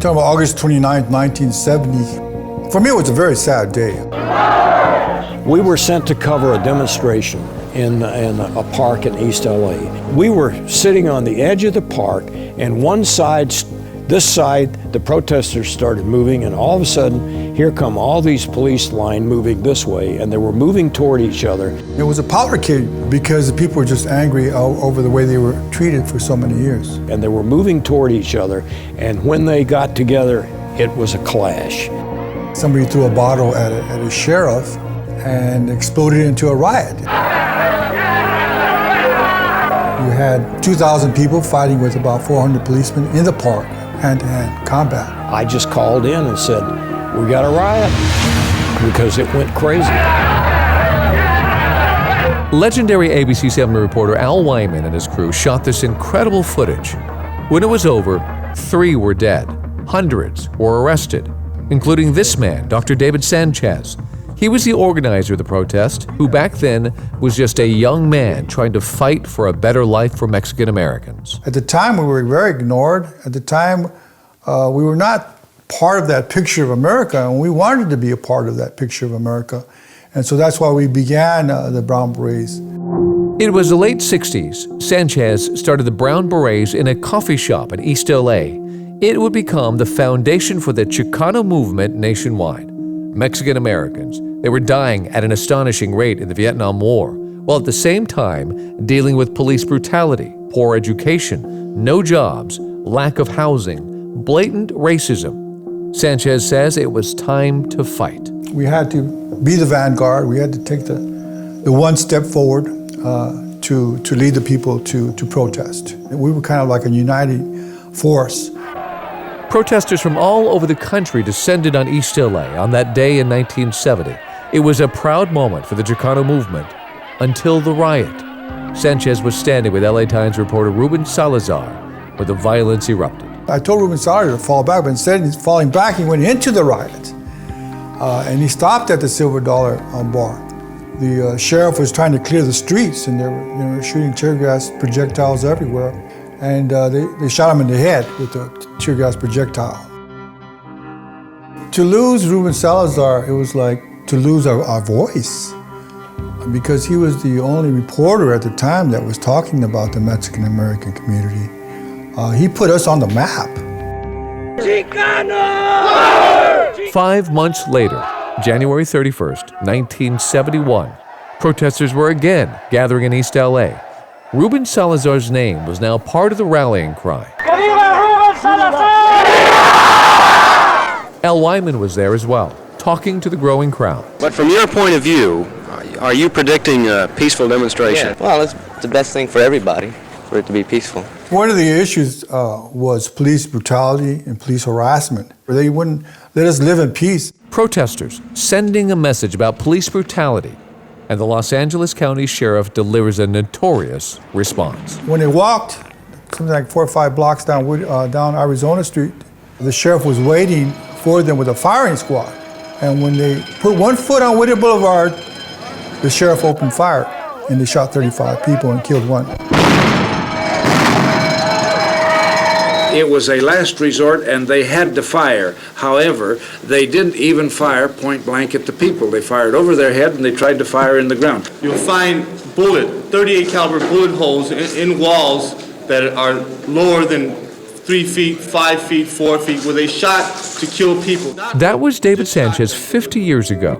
talking about August 29th, 1970. For me, it was a very sad day. We were sent to cover a demonstration in a park in East LA. We were sitting on the edge of the park, and this side, the protesters started moving, and all of a sudden, here come all these police line moving this way, and they were moving toward each other. It was a powder keg because the people were just angry over the way they were treated for so many years. And they were moving toward each other, and when they got together, it was a clash. Somebody threw a bottle at a sheriff and exploded into a riot. You had 2,000 people fighting with about 400 policemen in the park, hand-to-hand combat. I just called in and said, we got a riot, because it went crazy. Legendary ABC 7 reporter Al Wyman and his crew shot this incredible footage. When it was over, 3 were dead. Hundreds were arrested, including this man, Dr. David Sanchez. He was the organizer of the protest, who back then was just a young man trying to fight for a better life for Mexican Americans. At the time, we were very ignored. At the time, we were not part of that picture of America, and we wanted to be a part of that picture of America. And so that's why we began the Brown Berets. It was the late 60s. Sanchez started the Brown Berets in a coffee shop in East LA. It would become the foundation for the Chicano movement nationwide. Mexican Americans, they were dying at an astonishing rate in the Vietnam War, while at the same time dealing with police brutality, poor education, no jobs, lack of housing, blatant racism. Sanchez says it was time to fight. We had to be the vanguard. We had to take the one step forward to lead the people to protest. We were kind of like a uniting force. Protesters from all over the country descended on East LA on that day in 1970. It was a proud moment for the Chicano movement until the riot. Sanchez was standing with LA Times reporter Ruben Salazar when the violence erupted. I told Ruben Salazar to fall back, but instead of falling back, he went into the riot. And he stopped at the Silver Dollar bar. The sheriff was trying to clear the streets, and they were shooting tear gas projectiles everywhere. And they shot him in the head with a tear gas projectile. To lose Ruben Salazar, it was like to lose our voice, because he was the only reporter at the time that was talking about the Mexican American community. He put us on the map. Chicano! 5 months later, January 31st, 1971, protesters were again gathering in East LA. Ruben Salazar's name was now part of the rallying cry. Al Wyman was there as well, talking to the growing crowd. But from your point of view, are you predicting a peaceful demonstration? Yeah, well, it's the best thing for everybody, for it to be peaceful. One of the issues was police brutality and police harassment. They wouldn't let us live in peace. Protesters sending a message about police brutality, and the Los Angeles County Sheriff delivers a notorious response. When they walked something like 4 or 5 blocks down Arizona Street, the sheriff was waiting for them with a firing squad. And when they put one foot on Whittier Boulevard, the sheriff opened fire, and they shot 35 people and killed 1. It was a last resort, and they had to fire. However, they didn't even fire point blank at the people. They fired over their head, and they tried to fire in the ground. You'll find 38 caliber bullet holes in walls that are lower than 3 feet, 5 feet, 4 feet, where they shot to kill people. That was David Sanchez 50 years ago.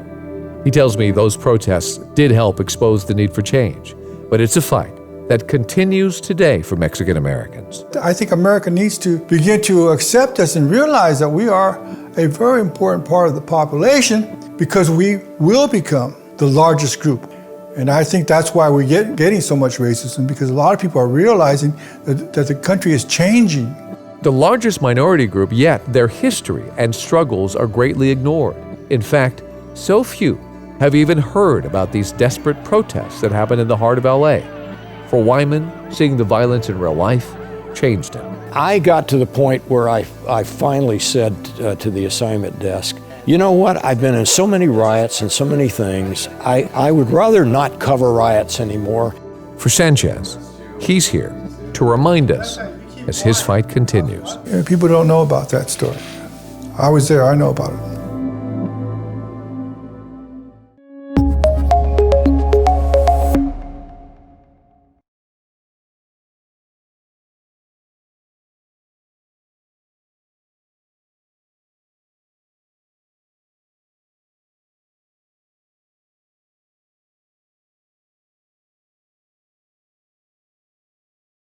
He tells me those protests did help expose the need for change, but it's a fight that continues today for Mexican Americans. I think America needs to begin to accept us and realize that we are a very important part of the population, because we will become the largest group. And I think that's why we're getting so much racism, because a lot of people are realizing that the country is changing. The largest minority group, yet their history and struggles are greatly ignored. In fact, so few have even heard about these desperate protests that happen in the heart of LA. For Wyman, seeing the violence in real life changed him. I got to the point where I finally said to the assignment desk, you know what, I've been in so many riots and so many things, I would rather not cover riots anymore. For Sanchez, he's here to remind us as his fight continues. People don't know about that story. I was there, I know about it.